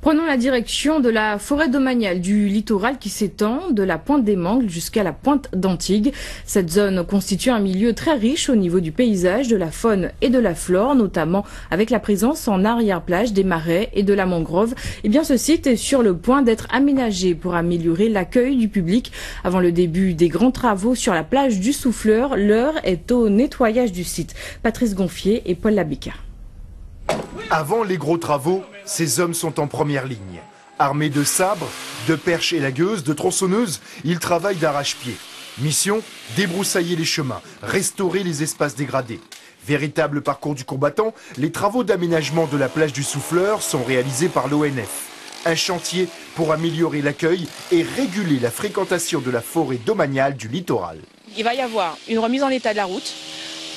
Prenons la direction de la forêt domaniale du littoral qui s'étend de la pointe des Mangles jusqu'à la pointe d'Antigues. Cette zone constitue un milieu très riche au niveau du paysage, de la faune et de la flore, notamment avec la présence en arrière-plage des marais et de la mangrove. Eh bien, ce site est sur le point d'être aménagé pour améliorer l'accueil du public. Avant le début des grands travaux sur la plage du Souffleur, l'heure est au nettoyage du site. Patrice Gonfier et Paul Labica. Avant les gros travaux, ces hommes sont en première ligne. Armés de sabres, de perches élagueuses, de tronçonneuses, ils travaillent d'arrache-pied. Mission, débroussailler les chemins, restaurer les espaces dégradés. Véritable parcours du combattant, les travaux d'aménagement de la plage du Souffleur sont réalisés par l'ONF. Un chantier pour améliorer l'accueil et réguler la fréquentation de la forêt domaniale du littoral. Il va y avoir une remise en état de la route,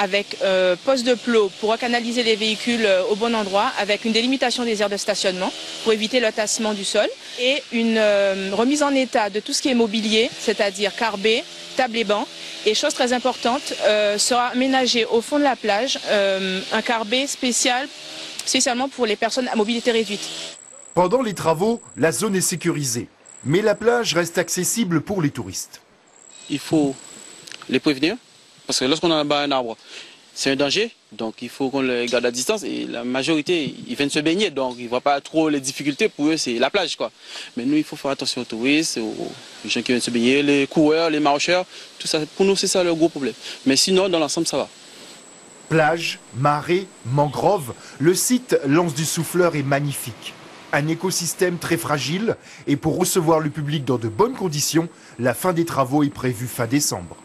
avec poste de plot pour recanaliser les véhicules au bon endroit, avec une délimitation des aires de stationnement pour éviter le tassement du sol et une remise en état de tout ce qui est mobilier, c'est-à-dire carbet, table et bancs. Et chose très importante, sera aménagé au fond de la plage un carbet spécialement pour les personnes à mobilité réduite. Pendant les travaux, la zone est sécurisée, mais la plage reste accessible pour les touristes. Il faut les prévenir. Parce que lorsqu'on abat un arbre, c'est un danger, donc il faut qu'on le garde à distance. Et la majorité, ils viennent se baigner, donc ils ne voient pas trop les difficultés. Pour eux, c'est la plage, quoi. Mais nous, il faut faire attention aux touristes, aux gens qui viennent se baigner, les coureurs, les marcheurs. Tout ça, pour nous, c'est ça le gros problème. Mais sinon, dans l'ensemble, ça va. Plage, marais, mangroves, le site L'Anse du Souffleur est magnifique. Un écosystème très fragile et pour recevoir le public dans de bonnes conditions, la fin des travaux est prévue fin décembre.